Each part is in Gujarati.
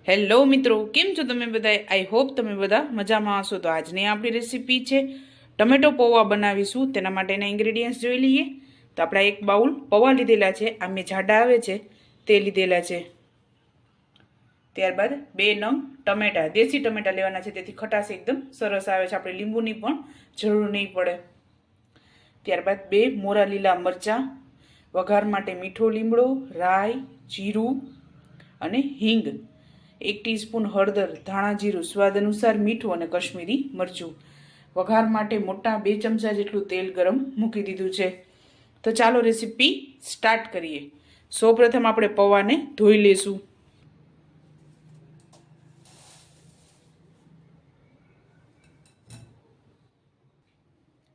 હેલો મિત્રો, કેમ છો તમે બધા? આઈ હોપ તમે બધા મજામાં હશો. તો આજની આપણી રેસીપી છે ટમેટો પૌવા બનાવીશું. તેના માટેના ઇન્ગ્રેડિયન્ટ્સ જોઈ લઈએ. તો આપણે એક બાઉલ પૌવા લીધેલા છે, આ મેં જાડા આવે છે તે લીધેલા છે. ત્યારબાદ 2 નંગ ટમેટા, દેશી ટમેટા લેવાના છે, તેથી ખટાશ એકદમ સરસ આવે છે, આપણે લીંબુની પણ જરૂર નહીં પડે. ત્યારબાદ 2 મોરા લીલા મરચાં, વઘાર માટે મીઠો લીમડો, રાઈ, જીરું અને હિંગ, 1 ટીસ્પૂન હળદર, ધાણા જીરું, સ્વાદ અનુસાર મીઠું અને કશ્મીરી મરચું. વઘાર માટે મોટા 2 ચમચા જેટલું તેલ ગરમ મૂકી દીધું છે. તો ચાલો રેસીપી સ્ટાર્ટ કરીએ. સૌપ્રથમ આપણે પૌવાને ધોઈ લેશું.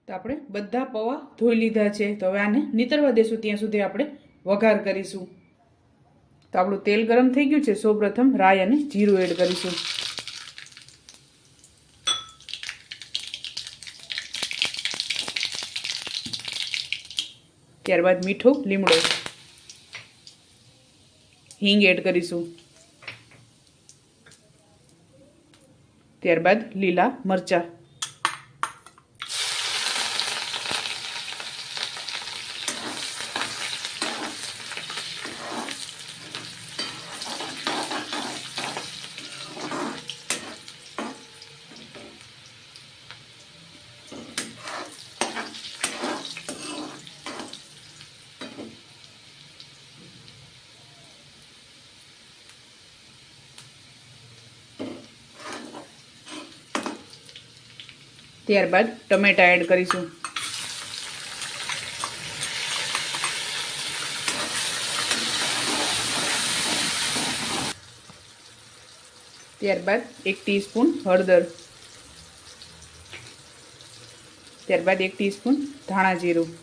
તો આપણે બધા પૌવા ધોઈ લીધા છે. તો હવે આને નીતરવા દેશું, ત્યાં સુધી આપણે વઘાર કરીશું. તો આપણું તેલ ગરમ થઈ ગયું છે. સૌપ્રથમ રાઈ અને જીરું એડ કરીશું. ત્યારબાદ મીઠો લીમડો, હિંગ એડ કરીશું. ત્યારબાદ લીલા મરચાં, ત્યારબાદ ટમેટા એડ કરીશું. ત્યારબાદ 1 ટીસ્પૂન હળદર, ત્યારબાદ 1 ટીસ્પૂન ધાણા જીરું,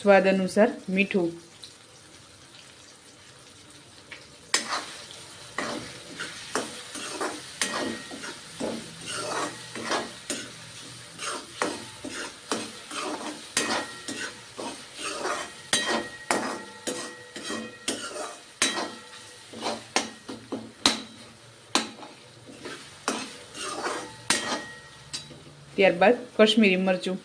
સ્વાદ અનુસાર મીઠું, ત્યારબાદ કશ્મીરી મરચું,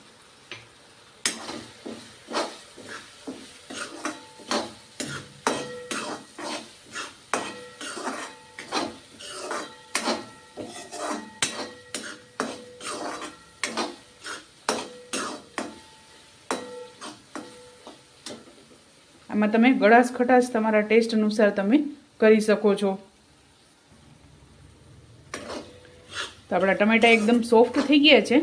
આમાં તમે ગળાશ ખટાશ તમારા ટેસ્ટ અનુસાર તમે કરી શકો છો. તો આપણા ટમેટા એકદમ સોફ્ટ થઈ ગયા છે.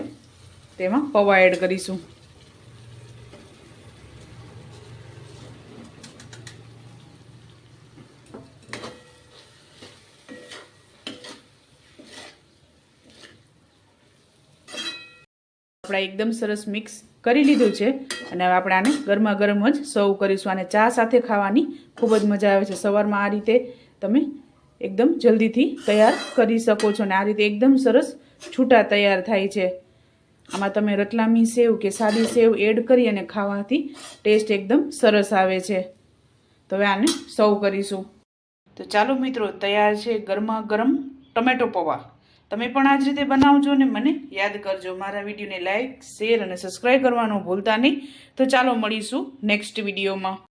તેમાં પૌવા એડ કરીશું. આપણે એકદમ સરસ મિક્સ કરી લીધું છે અને હવે આપણે આને ગરમા ગરમ જ સર્વ કરીશું. આને ચા સાથે ખાવાની ખૂબ જ મજા આવે છે. સવારમાં આ રીતે તમે એકદમ જલ્દીથી તૈયાર કરી શકો છો અને આ રીતે એકદમ સરસ છૂટા તૈયાર થાય છે. આમાં તમે રતલામી સેવ કે સાદી સેવ એડ કરી અને ખાવાથી ટેસ્ટ એકદમ સરસ આવે છે. તો હવે આને સર્વ કરીશું. તો ચાલો મિત્રો, તૈયાર છે ગરમા ગરમ ટમેટો પૌવા. તમે પણ આ જ રીતે બનાવજો અને મને યાદ કરજો. મારા વિડીયોને લાઇક, શેર અને સબસ્ક્રાઈબ કરવાનું ભૂલતા નહીં. તો ચાલો મળીશું નેક્સ્ટ વિડીયોમાં.